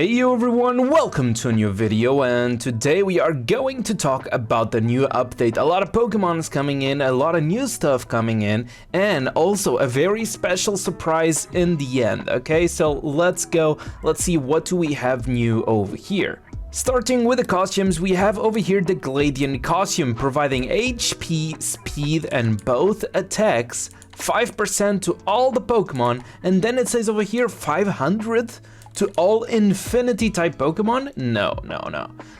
Hey you everyone, welcome to a new video, and today we are going to talk about the new update. A lot of Pokemon's coming in, a lot of new stuff coming in, and also a very special surprise in the end, okay? So let's go, let's see what do we have new over here. Starting with the costumes, we have over here the Gladian costume, providing HP, speed, and both attacks, 5% to all the Pokemon, and then it says over here 500 to all Infinity type Pokemon? No.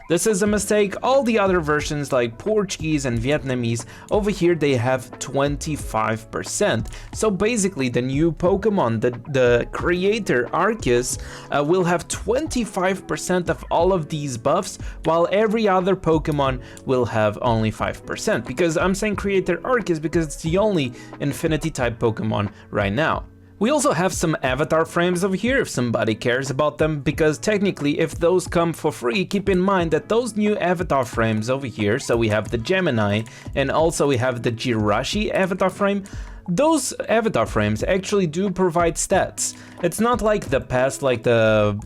This is a mistake. All the other versions like Portuguese and Vietnamese, over here they have 25%. So basically the new Pokemon, the creator Arceus, will have 25% of all of these buffs, while every other Pokemon will have only 5%. Because I'm saying creator Arceus because it's the only Infinity type Pokemon right now. We also have some avatar frames over here if somebody cares about them, because technically if those come for free, keep in mind that those new avatar frames over here, so we have the Gemini and also we have the Jirachi avatar frame, those avatar frames actually do provide stats. It's not like the past, like the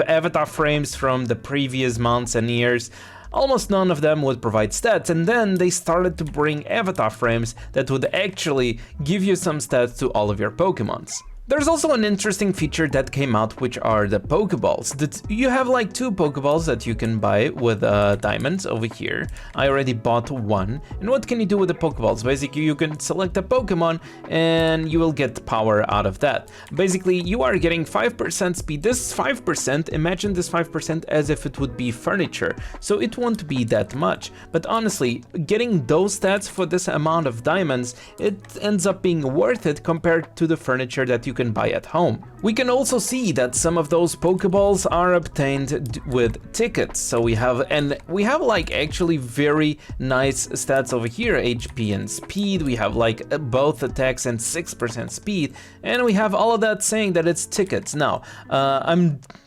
avatar frames from the previous months and years. Almost none of them would provide stats, and then they started to bring avatar frames that would actually give you some stats to all of your Pokemons. There's also an interesting feature that came out, which are the Pokeballs. You have like 2 Pokeballs that you can buy with diamonds over here. I already bought one. And what can you do with the Pokeballs? Basically, you can select a Pokemon and you will get power out of that. Basically, you are getting 5% speed. This 5%, imagine this 5% as if it would be furniture. So it won't be that much. But honestly, getting those stats for this amount of diamonds, it ends up being worth it compared to the furniture that you can buy at home. We can also see that some of those Pokeballs are obtained with tickets. So we have like actually very nice stats over here, HP and speed. We have like both attacks and 6% speed, and we have all of that saying that it's tickets. Now,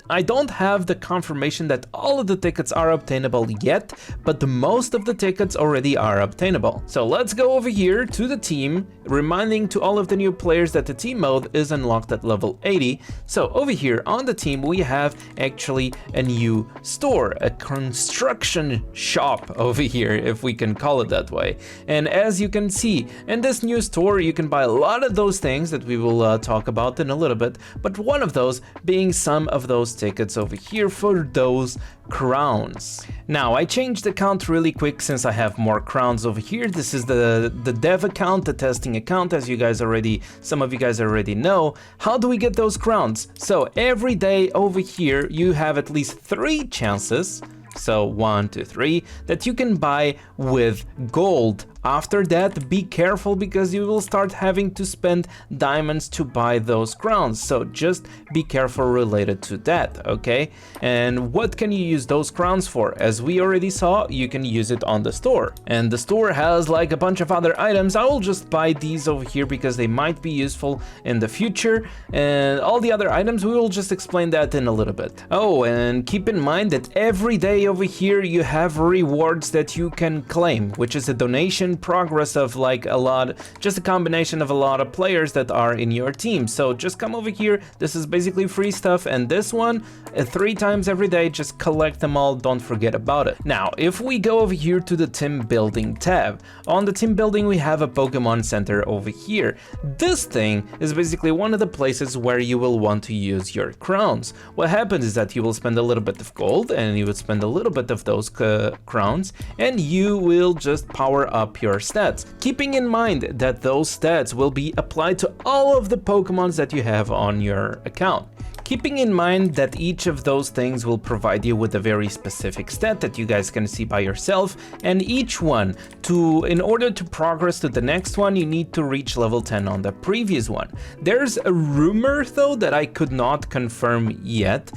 I don't have the confirmation that all of the tickets are obtainable yet, but most of the tickets already are obtainable. So let's go over here to the team, reminding to all of the new players that the team mode is unlocked at level 80. So over here on the team, we have actually a new store, a construction shop over here, if we can call it that way. And as you can see, in this new store, you can buy a lot of those things that we will talk about in a little bit, but one of those being some of those tickets over here for those crowns. Now, I changed the account really quick since I have more crowns over here. This is the dev account, the testing account, as some of you guys already know. How do we get those crowns? So every day over here, you have at least 3 chances. So 1, 2, 3 that you can buy with gold. After that, be careful because you will start having to spend diamonds to buy those crowns. So just be careful related to that, okay? And what can you use those crowns for? As we already saw, you can use it on the store. And the store has like a bunch of other items. I will just buy these over here because they might be useful in the future. And all the other items, we will just explain that in a little bit. Oh, and keep in mind that every day over here you have rewards that you can claim, which is a donation progress of like just a combination of a lot of players that are in your team. So just come over here. This is basically free stuff, and this one 3 times every day, just collect them all, don't forget about it. Now, if we go over here to the team building tab, on the team building we have a Pokemon Center over here. This thing is basically one of the places where you will want to use your crowns. What happens is that you will spend a little bit of gold and you will spend a little bit of those crowns, and you will just power up your stats, keeping in mind that those stats will be applied to all of the Pokemons that you have on your account. Keeping in mind that each of those things will provide you with a very specific stat that you guys can see by yourself, and each one, in order to progress to the next one, you need to reach level 10 on the previous one. There's a rumor though that I could not confirm yet.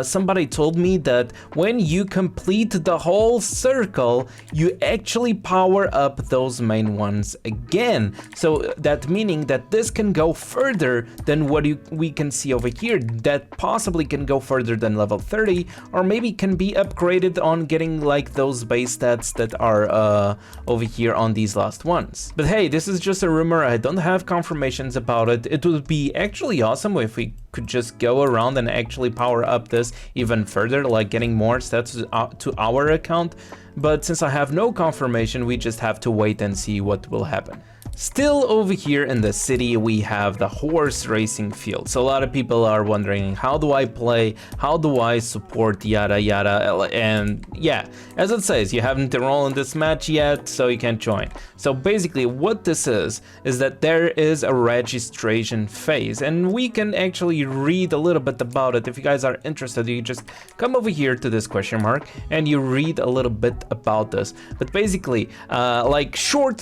Somebody told me that when you complete the whole circle, you actually power up those main ones again. So that meaning that this can go further than what we can see over here. That that possibly can go further than level 30, or maybe can be upgraded on getting like those base stats that are over here on these last ones. But hey, this is just a rumor, I don't have confirmations about it. It would be actually awesome if we could just go around and actually power up this even further, like getting more stats to our account. But since I have no confirmation, we just have to wait and see what will happen. Still over here in the city, we have the horse racing field. So a lot of people are wondering, how do I play? How do I support yada yada? And yeah, as it says, you haven't enrolled in this match yet, so you can't join. So basically what this is that there is a registration phase, and we can actually read a little bit about it. If you guys are interested, you just come over here to this question mark and you read a little bit about this. But basically, like short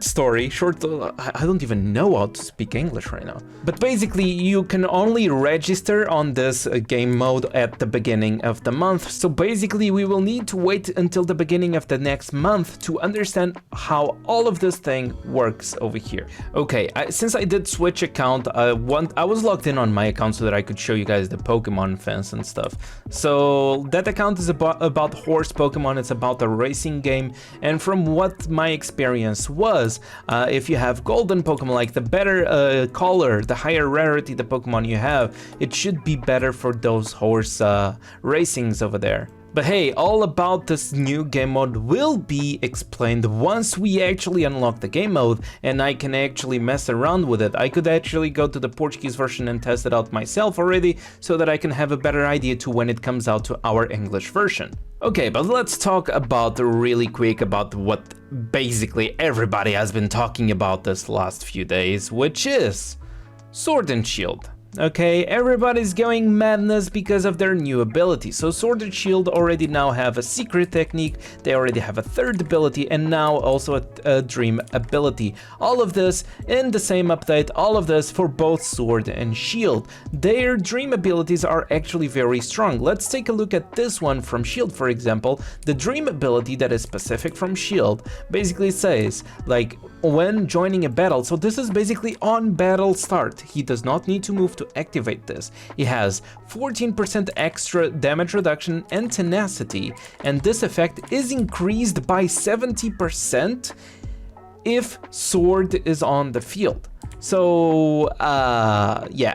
story, I don't even know how to speak English right now. But basically, you can only register on this game mode at the beginning of the month. So basically, we will need to wait until the beginning of the next month to understand how all of this thing works over here. Okay, since I did switch account, I was logged in on my account so that I could show you guys the Pokemon fence and stuff. So that account is about horse Pokemon. It's about the racing game, and from what my experience was, if you have golden Pokemon, like the better color, the higher rarity the Pokemon you have, it should be better for those horse racings over there. But hey, all about this new game mode will be explained once we actually unlock the game mode and I can actually mess around with it. I could actually go to the Portuguese version and test it out myself already, so that I can have a better idea to when it comes out to our English version. Okay, but let's talk about really quick about what basically everybody has been talking about this last few days, which is Sword and Shield. Okay, everybody's going madness because of their new ability. So Sword and Shield already now have a secret technique, they already have a third ability, and now also a dream ability. All of this in the same update, all of this for both Sword and Shield. Their dream abilities are actually very strong. Let's take a look at this one from Shield, for example. The dream ability that is specific from Shield basically says, like, when joining a battle, so this is basically on battle start. He does not need to move to activate this. He has 14% extra damage reduction and tenacity, and this effect is increased by 70% if Sword is on the field. So yeah,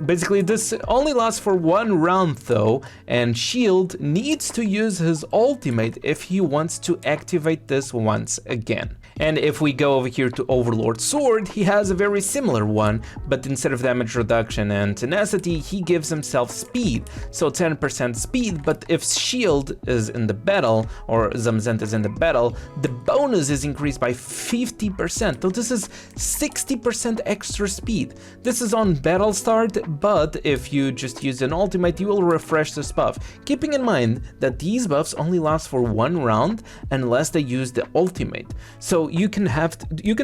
basically this only lasts for 1 round though, and Shield needs to use his ultimate if he wants to activate this once again. And if we go over here to Overlord Sword, he has a very similar one, but instead of damage reduction and tenacity, he gives himself speed. So 10% speed, but if Shield is in the battle, or Zamazenta is in the battle, the bonus is increased by 50%. So this is 60% extra speed. This is on battle start, but if you just use an ultimate, you will refresh this buff. Keeping in mind that these buffs only last for 1 round unless they use the ultimate. So you can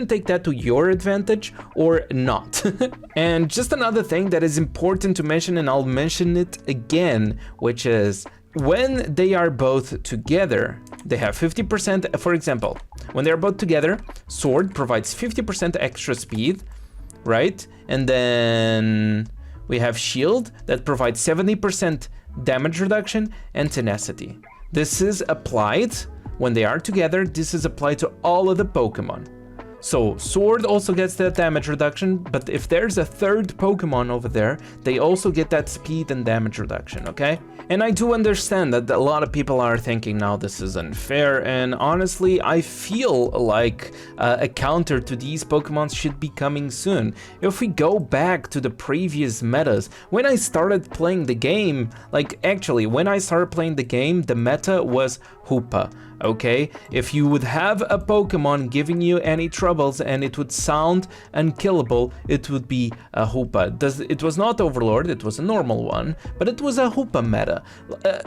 take that to your advantage or not. And just another thing that is important to mention, and I'll mention it again, which is when they are both together, they have 50%, for example, when they're both together, Sword provides 50% extra speed, right? And then we have Shield that provides 70% damage reduction and tenacity. This is applied when they are together. This is applied to all of the Pokemon. So Sword also gets that damage reduction, but if there's a third Pokemon over there, they also get that speed and damage reduction, okay? And I do understand that a lot of people are thinking now this is unfair, and honestly, I feel like a counter to these Pokemon should be coming soon. If we go back to the previous metas, when I started playing the game, the meta was Hoopa. Okay, if you would have a Pokemon giving you any troubles and it would sound unkillable, it would be a Hoopa. It was not Overlord, it was a normal one, but it was a Hoopa meta.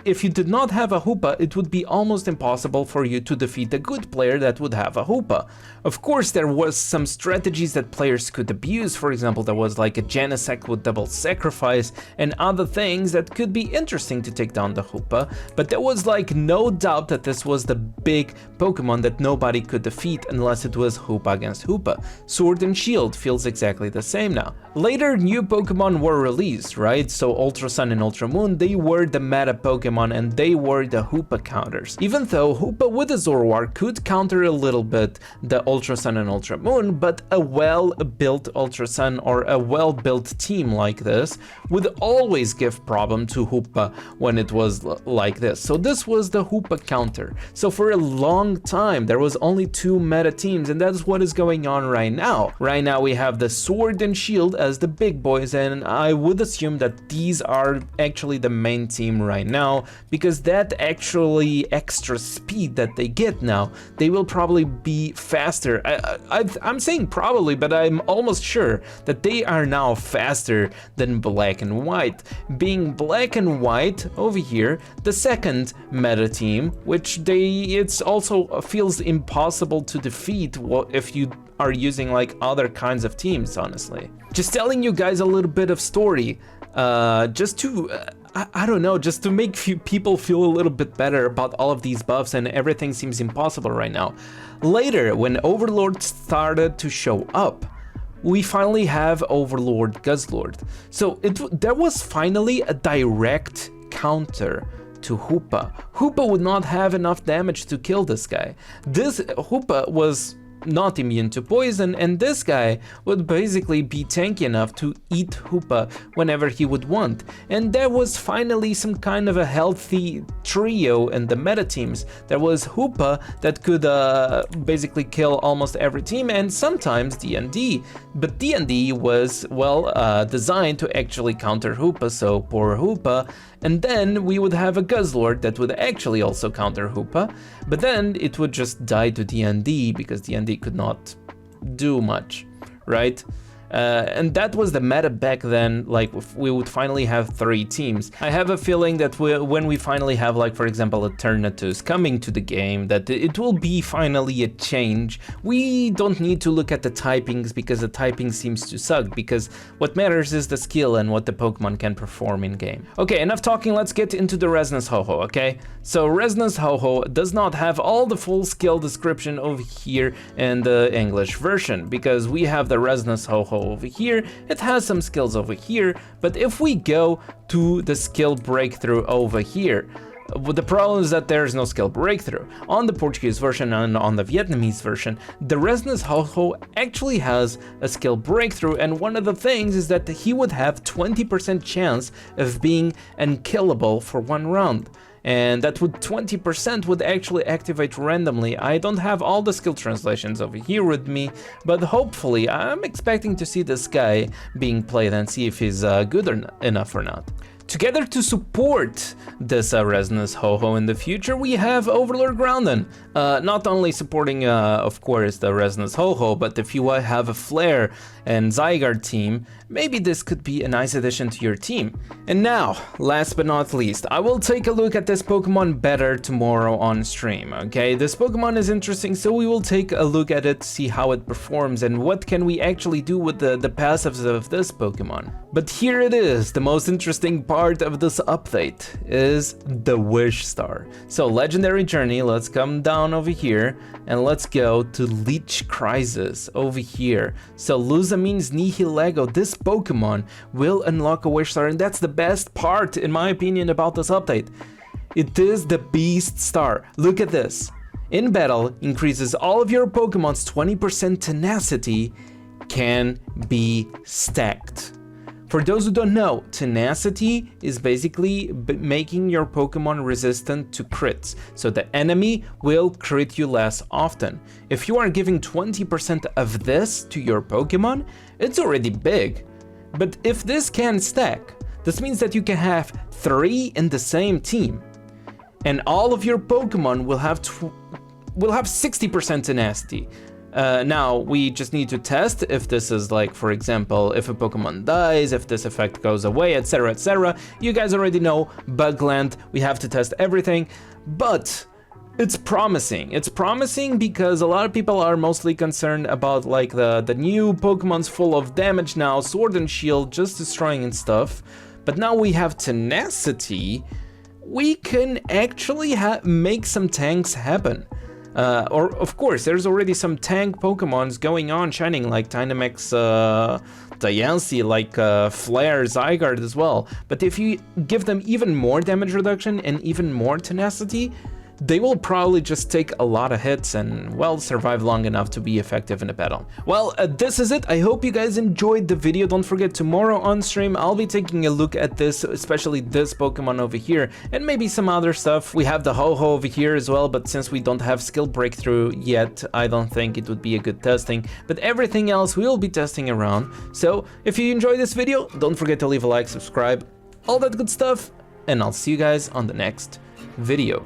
If you did not have a Hoopa, it would be almost impossible for you to defeat a good player that would have a Hoopa. Of course, there was some strategies that players could abuse. For example, there was like a Genesect with double sacrifice and other things that could be interesting to take down the Hoopa, but there was like no doubt that this was the big Pokemon that nobody could defeat unless it was Hoopa against Hoopa. Sword and Shield feels exactly the same now. Later, new Pokemon were released, right? So Ultra Sun and Ultra Moon, they were the meta Pokemon and they were the Hoopa counters. Even though Hoopa with a Zoroark could counter a little bit the Ultra Sun and Ultra Moon, but a well-built Ultra Sun or a well-built team like this would always give problem to Hoopa when it was like this. So this was the Hoopa counter. So for a long time, there was only 2 meta teams, and that's what is going on right now. Right now we have the Sword and Shield as the big boys, and I would assume that these are actually the main team right now, because that actually extra speed that they get now, they will probably be faster. I'm saying probably, but I'm almost sure that they are now faster than Black and White. Being Black and White over here, the second meta team, which it's also feels impossible to defeat if you are using like other kinds of teams, honestly. Just telling you guys a little bit of story, just to I don't know, just to make people feel a little bit better about all of these buffs, and everything seems impossible right now. Later, when Overlord started to show up, we finally have Overlord Guzzlord. So there was finally a direct counter to Hoopa. Hoopa would not have enough damage to kill this guy. This Hoopa was not immune to poison, and this guy would basically be tanky enough to eat Hoopa whenever he would want. And there was finally some kind of a healthy trio in the meta teams. There was Hoopa that could basically kill almost every team, and sometimes D&D. But D&D was, well, designed to actually counter Hoopa, so poor Hoopa. And then we would have a Guzzlord that would actually also counter Hoopa, but then it would just die to D&D because D&D could not do much, right? And that was the meta back then. Like, we would finally have 3 teams. I have a feeling that when we finally have, like, for example, Eternatus coming to the game, that it will be finally a change. We don't need to look at the typings because the typing seems to suck, because what matters is the skill and what the Pokemon can perform in game. Okay, enough talking, let's get into the Resonance Ho-Ho, okay? So Resonance Ho-Ho does not have all the full skill description over here in the English version, because we have the Resonance Ho-Ho over here, it has some skills over here, but if we go to the skill breakthrough over here, the problem is that there's no skill breakthrough. On the Portuguese version and on the Vietnamese version, the Resonance Ho-Ho actually has a skill breakthrough, and one of the things is that he would have 20% chance of being unkillable for 1 round. And that would 20% would actually activate randomly. I don't have all the skill translations over here with me, but hopefully I'm expecting to see this guy being played and see if he's good enough or not. Together to support this Resonance Ho-Ho in the future, we have Overlord Groudon. Not only supporting, of course, the Resonance Ho-Ho, but if you have a Flare and Zygarde team, maybe this could be a nice addition to your team. And now, last but not least, I will take a look at this Pokemon better tomorrow on stream, okay? This Pokemon is interesting, so we will take a look at it, see how it performs, and what can we actually do with the passives of this Pokemon. But here it is, the most interesting part of this update is the Wish Star. So Legendary Journey, let's come down over here and let's go to Leech Crisis over here. So Luzamine's Nihilego, this Pokemon will unlock a Wish Star, and that's the best part in my opinion about this update. It is the Beast Star. Look at this. In battle, increases all of your Pokemon's 20% tenacity can be stacked. For those who don't know, tenacity is basically making your Pokemon resistant to crits, so the enemy will crit you less often. If you are giving 20% of this to your Pokemon, it's already big. But if this can stack, this means that you can have 3 in the same team, and all of your Pokemon will have 60% tenacity. Now, we just need to test if this is like, for example, if a Pokemon dies, if this effect goes away, etc, etc. You guys already know, Pokeland, we have to test everything, but it's promising. It's promising because a lot of people are mostly concerned about like the new Pokemon's full of damage now, Sword and Shield just destroying and stuff, but now we have tenacity, we can actually make some tanks happen. Or of course, there's already some tank Pokemons going on shining, like Dynamax, Diancie, like Flare, Zygarde as well. But if you give them even more damage reduction and even more tenacity, they will probably just take a lot of hits and, well, survive long enough to be effective in a battle. Well, this is it. I hope you guys enjoyed the video. Don't forget, tomorrow on stream, I'll be taking a look at this, especially this Pokemon over here, and maybe some other stuff. We have the Ho-Ho over here as well, but since we don't have skill breakthrough yet, I don't think it would be a good testing. But everything else we'll be testing around. So if you enjoyed this video, don't forget to leave a like, subscribe, all that good stuff, and I'll see you guys on the next video.